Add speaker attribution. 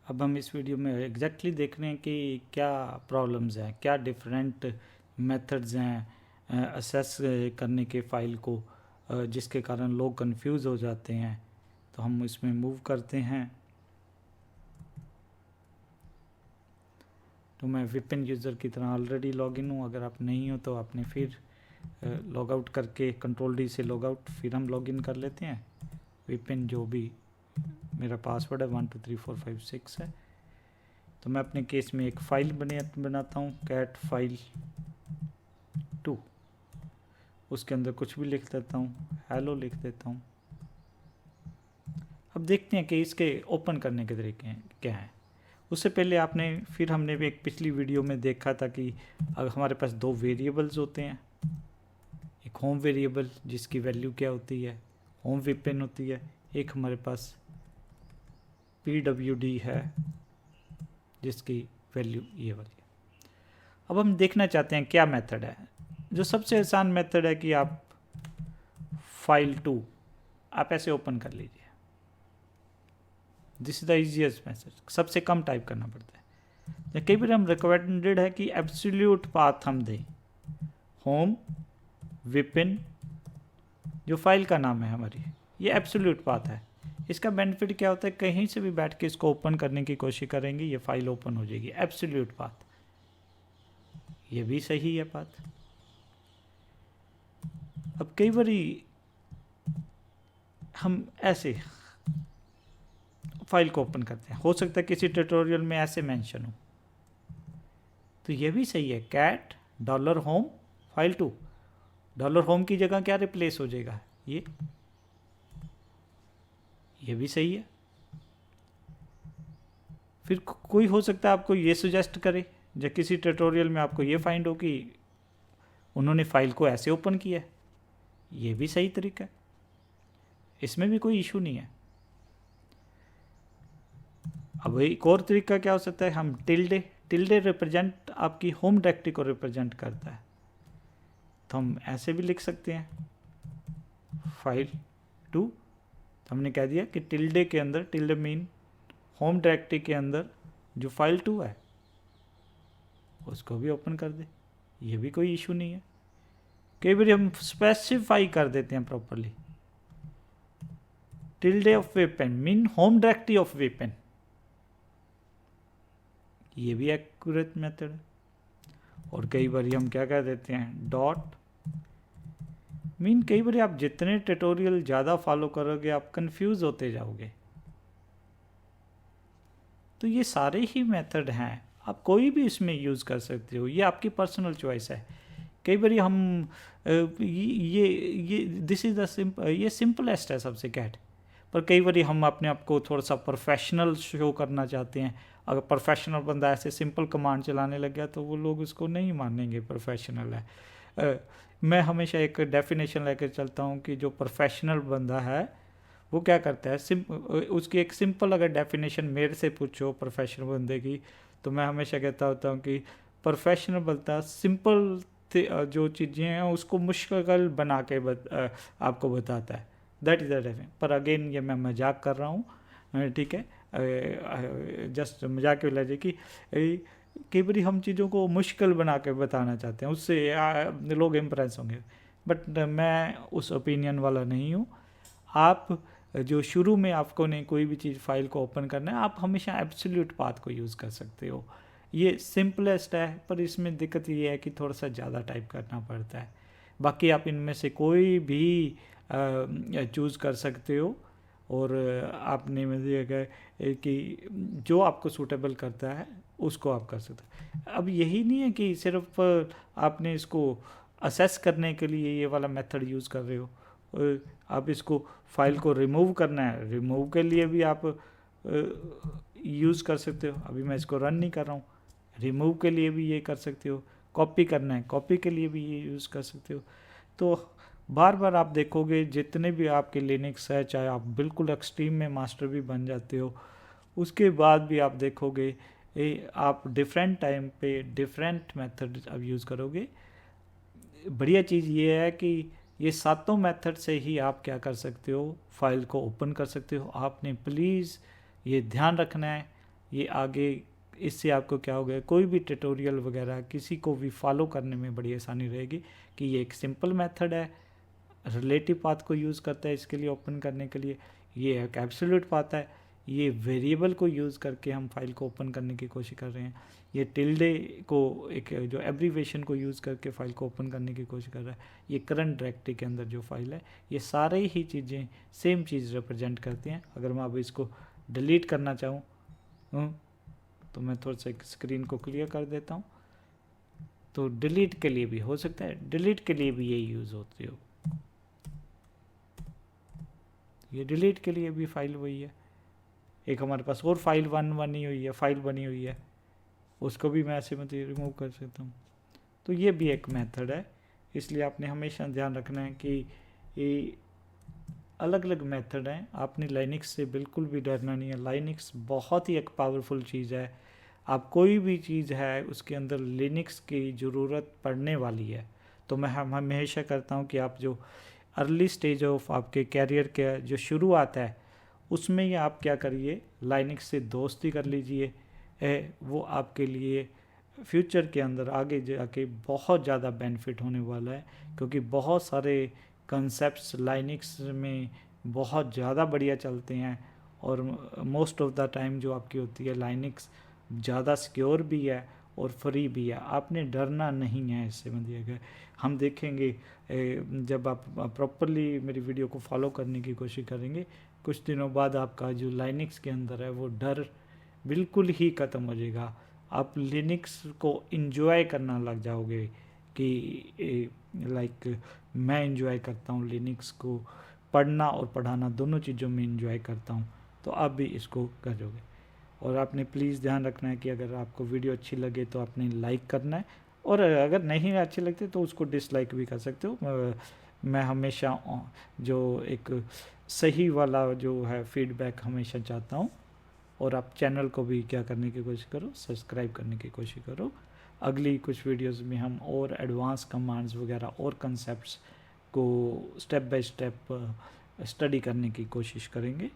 Speaker 1: अब हम इस वीडियो में एग्जैक्टली देख रहे हैं कि क्या प्रॉब्लम्स हैं, क्या डिफरेंट मेथड्स हैं असेस करने के फ़ाइल को, जिसके कारण लोग कंफ्यूज हो जाते हैं। तो हम इसमें मूव करते हैं। तो मैं विपिन यूज़र की तरह ऑलरेडी लॉगिन हूँ। अगर आप नहीं हो तो आपने फिर लॉग आउट करके कंट्रोल D से लॉग आउट, फिर हम लॉगिन कर लेते हैं। विपिन जो भी मेरा पासवर्ड है 1 2 3 4 5 6 है। तो मैं अपने केस में एक फ़ाइल बनाता हूँ, कैट फाइल 2। उसके अंदर कुछ भी लिख देता हूँ, हेलो लिख देता हूँ। अब देखते हैं कि इसके ओपन करने के तरीके क्या हैं। उससे पहले हमने भी एक पिछली वीडियो में देखा था कि अगर हमारे पास दो वेरिएबल्स होते हैं, एक होम वेरिएबल जिसकी वैल्यू क्या होती है, होम विपिन होती है, एक हमारे पास pwd है जिसकी वैल्यू ये वाली है। अब हम देखना चाहते हैं क्या मेथड है। जो सबसे आसान मेथड है कि आप फाइल 2 आप ऐसे ओपन कर लीजिए। This is the easiest method, सबसे कम टाइप करना पड़ता है। कई बार हम रिकमेंडेड है कि एब्सोल्यूट पाथ हम दें, होम विपिन जो फाइल का नाम है हमारी, ये एब्सोल्यूट पाथ है। इसका बेनिफिट क्या होता है, कहीं से भी बैठ के इसको ओपन करने की कोशिश करेंगे ये फाइल ओपन हो जाएगी। एब्सोल्यूट पाथ ये भी सही है पाथ। अब कई बार हम ऐसे फाइल को ओपन करते हैं, हो सकता है किसी ट्यूटोरियल में ऐसे मेंशन हो, तो ये भी सही है। कैट $होम फाइल 2, $होम की जगह क्या रिप्लेस हो जाएगा, ये भी सही है। फिर कोई हो सकता है आपको ये सजेस्ट करे, जब किसी ट्यूटोरियल में आपको ये फाइंड हो कि उन्होंने फाइल को ऐसे ओपन किया है, ये भी सही तरीका है, इसमें भी कोई इशू नहीं है। अब एक और तरीका क्या हो सकता है, हम टिल्डे रिप्रेजेंट आपकी होम डायरेक्टरी को रिप्रेजेंट करता है, तो हम ऐसे भी लिख सकते हैं फाइल 2। तो हमने कह दिया कि टिल्डे के अंदर, टिल्डे मीन होम डायरेक्टरी के अंदर जो फाइल 2 है उसको भी ओपन कर दे, ये भी कोई इशू नहीं है। कई बार हम स्पेसिफाई कर देते हैं properly, tilde of Vipin mean home directory of Vipin, ये भी एक्यूरेट मेथड है। और कई बार हम क्या कह देते हैं, डॉट मीन कई बार आप जितने ट्यूटोरियल ज़्यादा फॉलो करोगे आप कंफ्यूज होते जाओगे। तो ये सारे ही मेथड हैं, आप कोई भी इसमें यूज़ कर सकते हो, ये आपकी पर्सनल चॉइस है। कई बार हम ये दिस इज़ द ये सिंपलेस्ट है सबसे कैट, पर कई बार हम अपने आप को थोड़ा सा प्रोफेशनल शो करना चाहते हैं। अगर प्रोफेशनल बंदा ऐसे सिंपल कमांड चलाने लग गया तो वो लोग उसको नहीं मानेंगे प्रोफेशनल है। मैं हमेशा एक डेफिनेशन लेकर चलता हूँ कि जो प्रोफेशनल बंदा है वो क्या करता है, उसकी एक सिंपल अगर डेफिनेशन मेरे से पूछो प्रोफेशनल बंदे की, तो मैं हमेशा कहता होता हूँ कि प्रोफेशनल बंदा सिंपल जो चीज़ें हैं उसको मुश्किल बना के आपको बताता है, दैट इज़ द डेफिनेशन। पर अगेन ये मैं मजाक कर रहा हूँ, ठीक है, जस्ट मजाक की वजह कि कई बार हम चीज़ों को मुश्किल बना के बताना चाहते हैं, उससे लोग इम्प्रेस होंगे, बट मैं उस ओपिनियन वाला नहीं हूँ। आप जो शुरू में आपको नहीं कोई भी चीज़ फाइल को ओपन करना है, आप हमेशा एब्सोल्यूट पाथ को यूज़ कर सकते हो, ये सिंपलेस्ट है। पर इसमें दिक्कत ये है कि थोड़ा सा ज़्यादा टाइप करना पड़ता है। बाकी आप इनमें से कोई भी चूज़ कर सकते हो, और आपने मुझे कहा कि जो आपको सूटेबल करता है उसको आप कर सकते हो। अब यही नहीं है कि सिर्फ आपने इसको असेस करने के लिए ये वाला मेथड यूज़ कर रहे हो, आप इसको फाइल को रिमूव करना है, रिमूव के लिए भी आप यूज़ कर सकते हो। अभी मैं इसको रन नहीं कर रहा हूँ, रिमूव के लिए भी ये कर सकते हो, कॉपी करना है कॉपी के लिए भी ये यूज़ कर सकते हो। तो बार बार आप देखोगे जितने भी आपके लिनक्स है, चाहे आप बिल्कुल एक्सट्रीम में मास्टर भी बन जाते हो, उसके बाद भी आप देखोगे आप डिफरेंट टाइम पे डिफरेंट मेथड अब यूज़ करोगे। बढ़िया चीज़ ये है कि ये सातों मेथड से ही आप क्या कर सकते हो, फाइल को ओपन कर सकते हो। आपने प्लीज़ ये ध्यान रखना है, ये आगे इससे आपको क्या हो गया, कोई भी ट्यूटोरियल वगैरह किसी को भी फॉलो करने में बड़ी आसानी रहेगी कि ये एक सिंपल मेथड है, रिलेटिव पाथ को यूज़ करता है इसके लिए ओपन करने के लिए, ये एक एब्सोल्यूट पाथ है, ये वेरिएबल को यूज़ करके हम फाइल को ओपन करने की कोशिश कर रहे हैं, ये टिल्डे को एक जो एब्रीवेशन को यूज़ करके फाइल को ओपन करने की कोशिश कर रहा है, ये करंट डायरेक्टरी के अंदर जो फाइल है, ये सारे ही चीज़ें सेम चीज़ रिप्रेजेंट करती हैं। अगर मैं अब इसको डिलीट करना चाहूँ तो मैं थोड़ा सा स्क्रीन को क्लियर कर देता हूँ। तो डिलीट के लिए भी हो सकता है, डिलीट के लिए भी यही यूज़ होती हो, ये डिलीट के लिए भी फाइल वही है। एक हमारे पास और फाइल बनी हुई है, फाइल बनी हुई है, उसको भी मैं ऐसे मतलब रिमूव कर सकता हूँ। तो ये भी एक मेथड है, इसलिए आपने हमेशा ध्यान रखना है कि ये अलग अलग मेथड हैं। आपने लाइनक्स से बिल्कुल भी डरना नहीं है, लाइनक्स बहुत ही एक पावरफुल चीज़ है। आप कोई भी चीज़ है उसके अंदर लिनक्स की ज़रूरत पड़ने वाली है। तो मैं हमेशा करता हूँ कि आप जो अर्ली स्टेज ऑफ आपके कैरियर के जो शुरुआत है उसमें ही आप क्या करिए, लाइनक्स से दोस्ती कर लीजिए, वो आपके लिए फ्यूचर के अंदर आगे जाके बहुत ज़्यादा बेनिफिट होने वाला है, क्योंकि बहुत सारे कंसेप्ट्स लाइनक्स में बहुत ज़्यादा बढ़िया चलते हैं और मोस्ट ऑफ द टाइम जो आपकी होती है लाइनक्स ज़्यादा सिक्योर भी है और फ्री भी है। आपने डरना नहीं है इससे, मतलब हम देखेंगे जब आप प्रॉपरली मेरी वीडियो को फॉलो करने की कोशिश करेंगे, कुछ दिनों बाद आपका जो लाइनक्स के अंदर है वो डर बिल्कुल ही ख़त्म हो जाएगा। आप लिनक्स को इंजॉय करना लग जाओगे कि लाइक मैं इंजॉय करता हूँ लिनक्स को, पढ़ना और पढ़ाना दोनों चीज़ों में इंजॉय करता हूँ, तो आप भी इसको करोगे। और आपने प्लीज़ ध्यान रखना है कि अगर आपको वीडियो अच्छी लगे तो आपने लाइक करना है, और अगर नहीं अच्छी लगती तो उसको डिसलाइक भी कर सकते हो। मैं हमेशा जो एक सही वाला जो है फीडबैक हमेशा चाहता हूँ। और आप चैनल को भी क्या करने की कोशिश करो, सब्सक्राइब करने की कोशिश करो। अगली कुछ वीडियोस में हम और एडवांस कमांड्स वगैरह और कंसेप्ट्स को स्टेप बाय स्टेप स्टडी करने की कोशिश करेंगे।